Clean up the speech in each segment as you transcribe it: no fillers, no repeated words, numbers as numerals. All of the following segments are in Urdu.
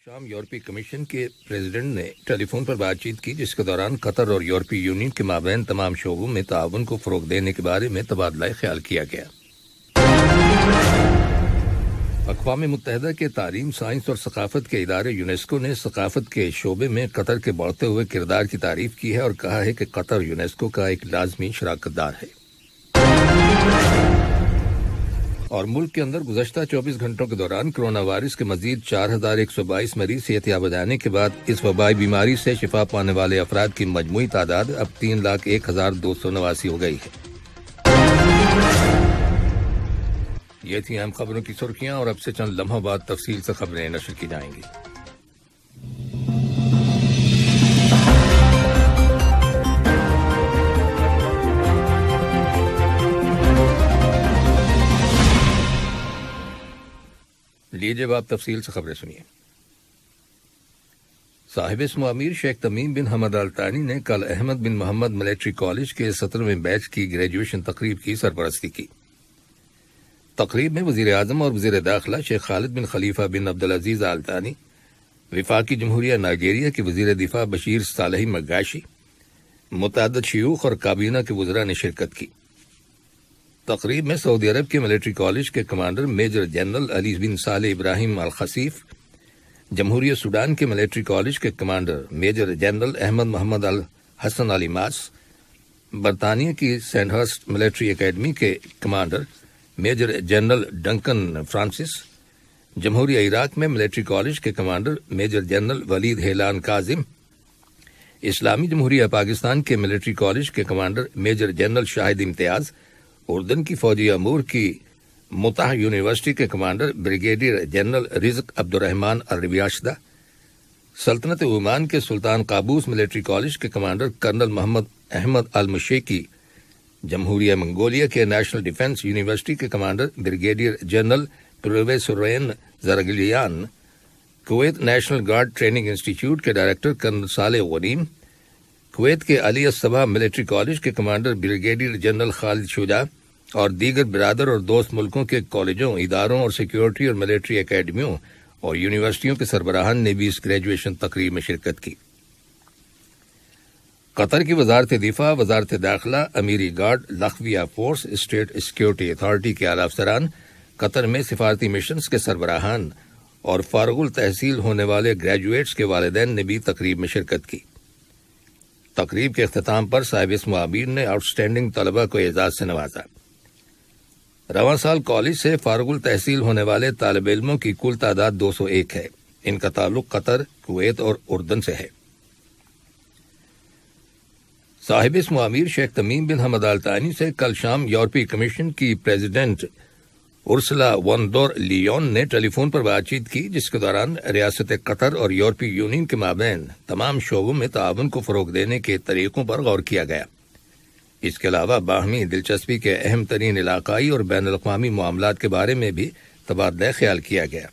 شام یورپی کمیشن کے پریزیڈنٹ نے ٹیلی فون پر بات چیت کی، جس کے دوران قطر اور یورپی یونین کے مابین تمام شعبوں میں تعاون کو فروغ دینے کے بارے میں تبادلہ خیال کیا گیا۔ اقوام متحدہ کے تعلیم، سائنس اور ثقافت کے ادارے یونیسکو نے ثقافت کے شعبے میں قطر کے بڑھتے ہوئے کردار کی تعریف کی ہے اور کہا ہے کہ قطر یونیسکو کا ایک لازمی شراکت دار ہے۔ اور ملک کے اندر گزشتہ 24 گھنٹوں کے دوران کرونا وائرس کے مزید 4122 مریض صحتیاب ہو جانے کے بعد اس وبائی بیماری سے شفا پانے والے افراد کی مجموعی تعداد اب 3,01,289 ہو گئی ہے۔ یہ تھی اہم خبروں کی سرخیاں، اور اب سے چند لمحوں بعد تفصیل سے خبریں نشر کی جائیں گی۔ لیجیے آپ تفصیل سے خبریں سنیے۔ صاحب اسم امیر شیخ تمیم بن حمد آل ثانی نے کل احمد بن محمد ملٹری کالج کے 17ویں بیچ کی گریجویشن تقریب کی سرپرستی کی۔ تقریب میں وزیر اعظم اور وزیر داخلہ شیخ خالد بن خلیفہ بن عبدالعزیز آل ثانی، وفاقی جمہوریہ نائجیریا کے وزیر دفاع بشیر صالحی مگاشی، متعدد شیوخ اور کابینہ کے وزراء نے شرکت کی۔ تقریب میں سعودی عرب کے ملٹری کالج کے کمانڈر میجر جنرل علی بن صالح ابراہیم الخصیف، جمہوریہ سوڈان کے ملٹری کالج کے کمانڈر میجر جنرل احمد محمد الحسن علی ماس، برطانیہ کی سینڈ ہرسٹ ملٹری اکیڈمی کے commander major general Duncan Francis, جمہوریہ عراق میں ملٹری کالج کے کمانڈر میجر جنرل ولید ہیلان کاظم، اسلامی جمہوریہ پاکستان کے ملٹری کالج کے commander major general Shahid Imtiaz, اردن کی فوجی امور کی متح یونیورسٹی کے کمانڈر بریگیڈیئر جنرل رزق عبد الرحمن الریاشدہ، سلطنت عمان کے سلطان قابوس ملٹری کالج کے کمانڈر کرنل محمد احمد المشیکی، جمہوریہ منگولیا کے نیشنل ڈیفنس یونیورسٹی کے کمانڈر بریگیڈیئر جنرل پرویسورین زرگلیان، Kuwait national guard training institute کے ڈائریکٹر کرنل صالح غنیم، کویت کے علی الصباح ملٹری کالج کے کمانڈر بریگیڈیئر جنرل خالد شجاع اور دیگر برادر اور دوست ملکوں کے کالجوں، اداروں اور سیکیورٹی اور ملٹری اکیڈمیوں اور یونیورسٹیوں کے سربراہان نے بھی اس گریجویشن تقریب میں شرکت کی۔ قطر کی وزارت دفاع، وزارت داخلہ، امیری گارڈ، لخویہ فورس، اسٹیٹ سیکیورٹی اتھارٹی کے اعلیٰ افسران، قطر میں سفارتی مشنز کے سربراہان اور فارغ التحصیل ہونے والے گریجویٹس کے والدین نے بھی تقریب میں شرکت کی۔ تقریب کے اختتام پر صاحب اسم امیر نے آؤٹ اسٹینڈنگ طلبہ کو اعزاز سے نوازا۔ رواں سال کالج سے فارغ التحصیل ہونے والے طالب علموں کی کل تعداد 201 ہے۔ ان کا تعلق قطر، کویت اور اردن سے ہے۔ صاحب اسم امیر شیخ تمیم بن حمد آل ثانی سے کل شام یورپی کمیشن کی پریزیڈنٹ ارسلا ون دور لیون نے ٹیلی فون پر بات چیت کی، جس کے دوران ریاست قطر اور یورپی یونین کے مابین تمام شعبوں میں تعاون کو فروغ دینے کے طریقوں پر غور کیا گیا۔ اس کے علاوہ باہمی دلچسپی کے اہم ترین علاقائی اور بین الاقوامی معاملات کے بارے میں بھی تبادلہ خیال کیا گیا۔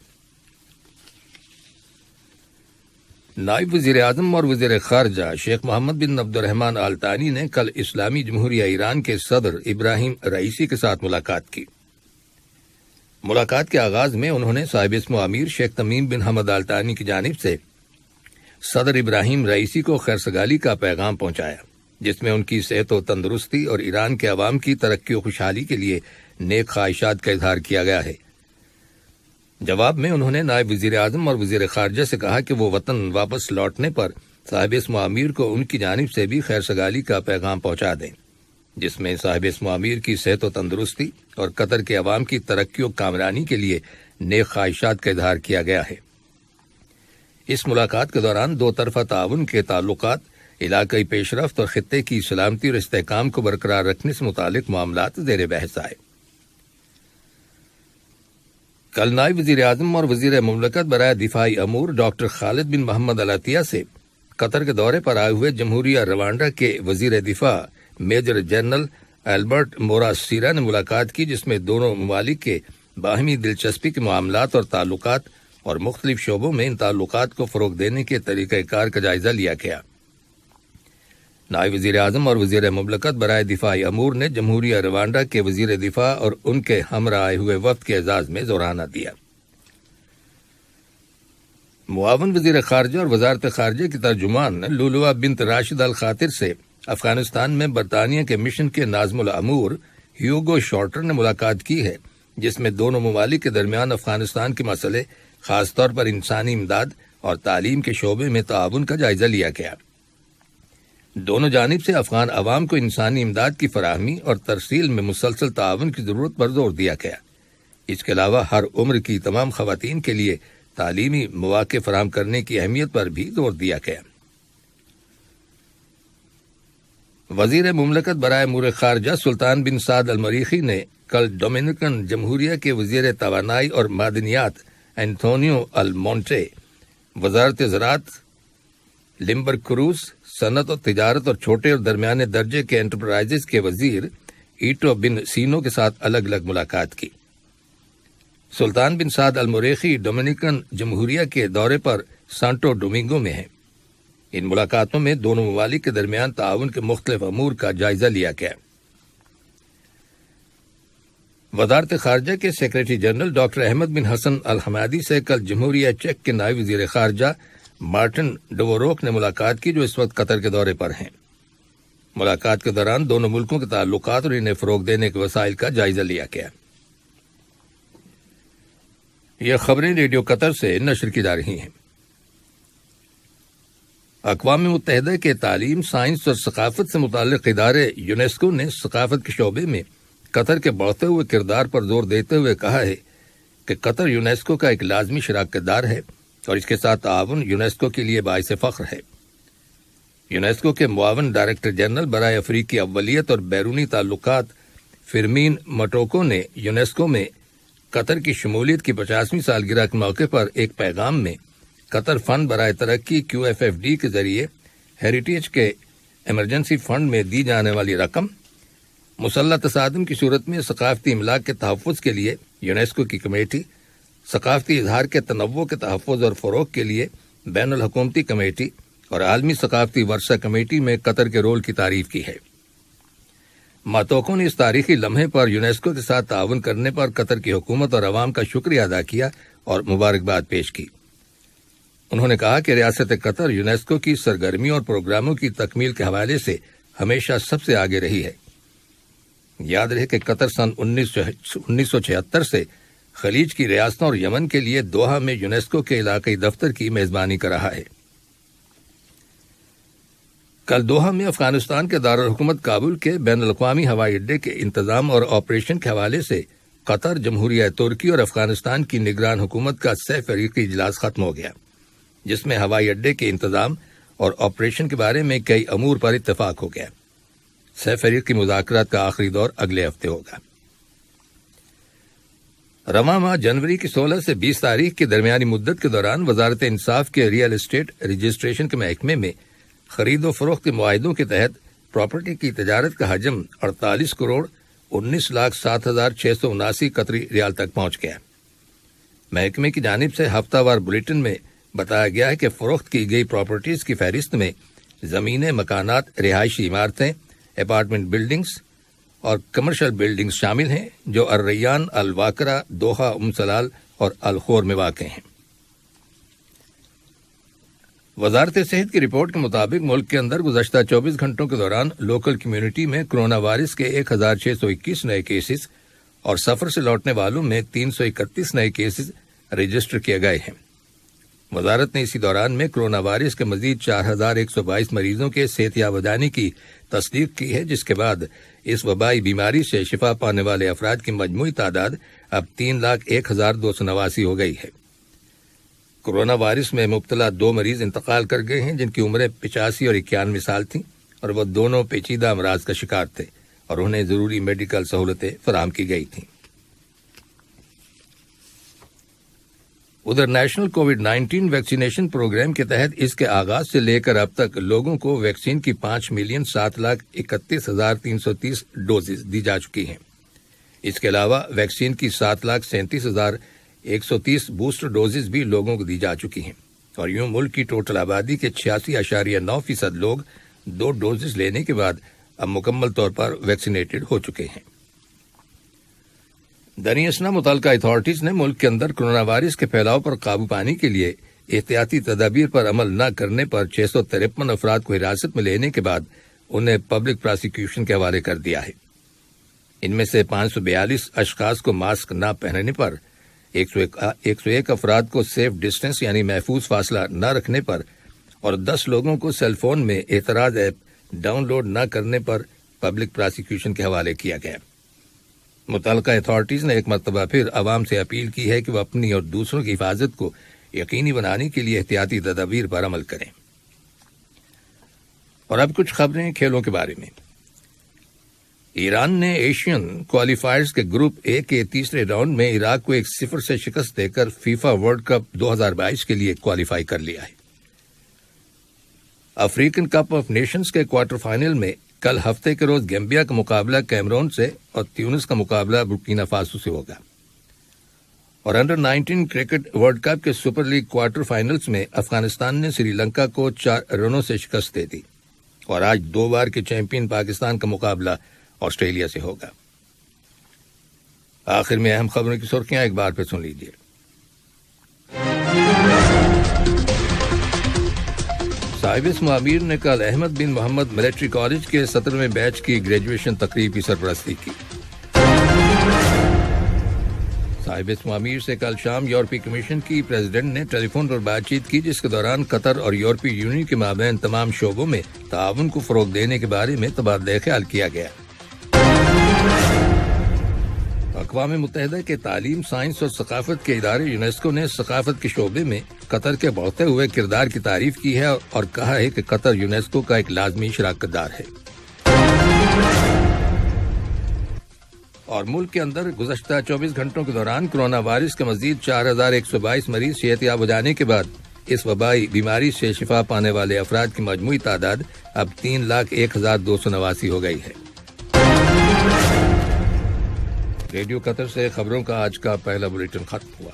نائب وزیر اعظم اور وزیر خارجہ شیخ محمد بن عبد الرحمن آل ثانی نے کل اسلامی جمہوریہ ایران کے صدر ابراہیم رئیسی کے ساتھ ملاقات کی۔ ملاقات کے آغاز میں انہوں نے صاحب اسم امیر شیخ تمیم بن حمد آل ثانی کی جانب سے صدر ابراہیم رئیسی کو خیرسگالی کا پیغام پہنچایا، جس میں ان کی صحت و تندرستی اور ایران کے عوام کی ترقی و خوشحالی کے لیے نیک خواہشات کا اظہار کیا گیا ہے۔ جواب میں انہوں نے نائب وزیر اعظم اور وزیر خارجہ سے کہا کہ وہ وطن واپس لوٹنے پر صاحب اسم امیر کو ان کی جانب سے بھی خیرسگالی کا پیغام پہنچا دیں، جس میں صاحب اسم امیر کی صحت و تندرستی اور قطر کے عوام کی ترقی و کامرانی کے لیے نیک خواہشات کا اظہار کیا گیا ہے۔ اس ملاقات کے دوران دو طرفہ تعاون کے تعلقات، علاقائی پیش رفت اور خطے کی سلامتی اور استحکام کو برقرار رکھنے سے متعلق معاملات زیر بحث آئے۔ کل نائب وزیر اعظم اور وزیر مملکت برائے دفاعی امور ڈاکٹر خالد بن محمد العطیہ سے قطر کے دورے پر آئے ہوئے جمہوریہ روانڈا کے وزیر دفاع میجر جنرل البرٹ مورا سیرا نے ملاقات کی، جس میں دونوں ممالک کے باہمی دلچسپی کے معاملات اور تعلقات اور مختلف شعبوں میں ان تعلقات کو فروغ دینے کے طریقہ کار کا جائزہ لیا گیا۔ نائب وزیر اعظم اور وزیر مملکت برائے دفاعی امور نے جمہوریہ روانڈا کے وزیر دفاع اور ان کے ہمراہ آئے ہوئے وفد کے اعزاز میں زورانہ دیا۔ معاون وزیر خارجہ اور وزارت خارجہ کی ترجمان لولوا بنت راشد الخاطر سے افغانستان میں برطانیہ کے مشن کے ناظم الامور ہیوگو شارٹر نے ملاقات کی ہے، جس میں دونوں ممالک کے درمیان افغانستان کے مسئلے، خاص طور پر انسانی امداد اور تعلیم کے شعبے میں تعاون کا جائزہ لیا گیا۔ دونوں جانب سے افغان عوام کو انسانی امداد کی فراہمی اور ترسیل میں مسلسل تعاون کی ضرورت پر زور دیا گیا۔ اس کے علاوہ ہر عمر کی تمام خواتین کے لیے تعلیمی مواقع فراہم کرنے کی اہمیت پر بھی زور دیا گیا۔ وزیر مملکت برائے امور خارجہ سلطان بن سعد المریخی نے کل ڈومینیکن جمہوریہ کے وزیر توانائی اور معدنیات انتونیو المونٹے، وزارت زراعت، لمبر کروز، صنعت و تجارت اور چھوٹے اور درمیانے درجے کے انٹرپرائزز کے وزیر ایٹو بن سینو کے ساتھ الگ الگ ملاقات کی۔ سلطان بن سعد المریخی ڈومینیکن جمہوریہ کے دورے پر سانٹو ڈومینگو میں ہیں۔ ان ملاقاتوں میں دونوں ممالک کے درمیان تعاون کے مختلف امور کا جائزہ لیا گیا۔ وزارت خارجہ کے سیکریٹری جنرل ڈاکٹر احمد بن حسن الحمادی سے کل جمہوریہ چیک کے نائب وزیر خارجہ مارٹن ڈووروک نے ملاقات کی، جو اس وقت قطر کے دورے پر ہیں۔ ملاقات کے دوران دونوں ملکوں کے تعلقات اور انہیں فروغ دینے کے وسائل کا جائزہ لیا گیا۔ یہ خبریں ریڈیو قطر سے نشر کی جا رہی ہیں۔ اقوام متحدہ کے تعلیم، سائنس اور ثقافت سے متعلق ادارے یونیسکو نے ثقافت کے شعبے میں قطر کے بڑھتے ہوئے کردار پر زور دیتے ہوئے کہا ہے کہ قطر یونیسکو کا ایک لازمی شراکت دار ہے اور اس کے ساتھ تعاون یونیسکو کے لیے باعث فخر ہے۔ یونیسکو کے معاون ڈائریکٹر جنرل برائے افریقی اولیت اور بیرونی تعلقات فرمین مٹوکو نے یونیسکو میں قطر کی شمولیت کی 50ویں سالگرہ کے موقع پر ایک پیغام میں قطر فنڈ برائے ترقی QFFD کے ذریعے ہیریٹیج کے ایمرجنسی فنڈ میں دی جانے والی رقم، مسلح تصادم کی صورت میں ثقافتی املاک کے تحفظ کے لیے یونیسکو کی کمیٹی، ثقافتی اظہار کے تنوع کے تحفظ اور فروغ کے لیے بین الحکومتی کمیٹی اور عالمی ثقافتی ورثہ کمیٹی میں قطر کے رول کی تعریف کی ہے۔ ماتوکو نے اس تاریخی لمحے پر یونیسکو کے ساتھ تعاون کرنے پر قطر کی حکومت اور عوام کا شکریہ ادا کیا اور مبارکباد پیش کی۔ انہوں نے کہا کہ ریاست قطر یونیسکو کی سرگرمیوں اور پروگراموں کی تکمیل کے حوالے سے ہمیشہ سب سے آگے رہی ہے۔ یاد رہے کہ قطر سن 1976 سے خلیج کی ریاستوں اور یمن کے لیے دوحہ میں یونیسکو کے علاقائی دفتر کی میزبانی کر رہا ہے۔ کل دوحہ میں افغانستان کے دارالحکومت کابل کے بین الاقوامی ہوائی اڈے کے انتظام اور آپریشن کے حوالے سے قطر، جمہوریہ ترکی اور افغانستان کی نگران حکومت کا سہ فریقی اجلاس ختم ہو گیا، جس میں ہوائی اڈے کے انتظام اور آپریشن کے بارے میں کئی امور پر اتفاق ہو گیا۔ سہ فریقی مذاکرات کا آخری دور اگلے ہفتے ہوگا۔ رواں ماہ جنوری کی 16 سے 20 تاریخ کی درمیانی مدت کے دوران وزارت انصاف کے ریئل اسٹیٹ رجسٹریشن کے محکمے میں خرید و فروخت کے معاہدوں کے تحت پراپرٹی کی تجارت کا حجم 48 کروڑ 19,07,679 قطری ریال تک پہنچ گیا۔ محکمے کی جانب سے ہفتہ وار بلیٹن میں بتایا گیا ہے کہ فروخت کی گئی پراپرٹیز کی فہرست میں زمینیں، مکانات، رہائشی عمارتیں، اپارٹمنٹ بلڈنگز اور کمرشل بلڈنگز شامل ہیں، جو الریان، الواقرہ، دوحہ، سلال اور الخور میں واقع ہیں۔ وزارت صحت کی رپورٹ کے مطابق ملک کے اندر گزشتہ 24 گھنٹوں کے دوران لوکل کمیونٹی میں کرونا وائرس کے 1621 نئے کیسز اور سفر سے لوٹنے والوں میں 331 نئے کیسز رجسٹر کیے گئے ہیں۔ وزارت نے اسی دوران میں کرونا وائرس کے مزید 4122 مریضوں کے صحت یاب ہو جانے کی تصدیق کی ہے، جس کے بعد اس وبائی بیماری سے شفا پانے والے افراد کی مجموعی تعداد اب 3,01,289 ہو گئی ہے۔ کرونا وائرس میں مبتلا 2 مریض انتقال کر گئے ہیں، جن کی عمریں 85 اور 91 سال تھیں، اور وہ دونوں پیچیدہ امراض کا شکار تھے اور انہیں ضروری میڈیکل سہولتیں فراہم کی گئی تھیں۔ ادھر نیشنل کووڈ-19 ویکسینیشن پروگرام کے تحت اس کے آغاز سے لے کر اب تک لوگوں کو ویکسین کی 5,07,31,330 ڈوزز دی جا چکی ہیں۔ اس کے علاوہ ویکسین کی 7,37,130 بوسٹر ڈوزز بھی لوگوں کو دی جا چکی ہیں، اور یوں ملک کی ٹوٹل آبادی کے 86.9% لوگ 2 ڈوزز لینے کے بعد اب مکمل طور پر ویکسینیٹڈ ہو چکے ہیں۔ دریں اثنا متعلقہ اتھارٹیز نے ملک کے اندر کرونا وائرس کے پھیلاؤ پر قابو پانے کے لیے احتیاطی تدابیر پر عمل نہ کرنے پر 653 افراد کو حراست میں لینے کے بعد انہیں پبلک پراسیکیوشن کے حوالے کر دیا ہے۔ ان میں سے 542 اشخاص کو ماسک نہ پہننے پر، 101 افراد کو سیف ڈسٹینس یعنی محفوظ فاصلہ نہ رکھنے پر اور 10 لوگوں کو سیل فون میں اعتراض ایپ ڈاؤن لوڈ نہ کرنے پر پبلک پراسیکیوشن کے حوالے کیا گیا۔ متعلقہ اتھارٹیز نے ایک مرتبہ پھر عوام سے اپیل کی ہے کہ وہ اپنی اور دوسروں کی حفاظت کو یقینی بنانے کے لیے احتیاطی تدابیر پر عمل کریں۔ اور اب کچھ خبریں کھیلوں کے بارے میں۔ ایران نے ایشین کوالیفائرز کے گروپ اے کے تیسرے راؤنڈ میں عراق کو 1-0 سے شکست دے کر فیفا ورلڈ کپ 2022 کے لیے کوالیفائی کر لیا ہے۔ افریقن کپ آف نیشنز کے کوارٹر فائنل میں کل ہفتے کے روز گیمبیا کا مقابلہ کیمرون سے اور تیونس کا مقابلہ برکینا فاسو سے ہوگا۔ اور انڈر 19 کرکٹ ورلڈ کپ کے سپر لیگ کوارٹر فائنلز میں افغانستان نے سری لنکا کو 4 رنوں سے شکست دے دی، اور آج 2 بار کے چیمپئن پاکستان کا مقابلہ آسٹریلیا سے ہوگا۔ آخر میں اہم خبروں کی سرخیاں ایک بار پھر سن لیجیے۔ صاحب اسم عامر نے کل احمد بن محمد ملٹری کالج کے 17ویں بیچ کی گریجویشن تقریب کی سرپرستی کی۔ صاحب اسم عامر سے کل شام یورپی کمیشن کی پریزیڈنٹ نے ٹیلی فون پر بات چیت کی، جس کے دوران قطر اور یورپی یونین کے مابین تمام شعبوں میں تعاون کو فروغ دینے کے بارے میں تبادلہ خیال کیا گیا۔ اقوام متحدہ کے تعلیم، سائنس اور ثقافت کے ادارے یونیسکو نے ثقافت کے شعبے میں قطر کے بڑھتے ہوئے کردار کی تعریف کی ہے اور کہا ہے کہ قطر یونیسکو کا ایک لازمی شراکت دار ہے۔ اور ملک کے اندر گزشتہ 24 گھنٹوں کے دوران کرونا وائرس کے مزید 4122 مریض صحت یاب ہو جانے کے بعد اس وبائی بیماری سے شفا پانے والے افراد کی مجموعی تعداد اب 3,01,289 ہو گئی ہے۔ ریڈیو قطر سے خبروں کا آج کا پہلا بلیٹن ختم ہوا۔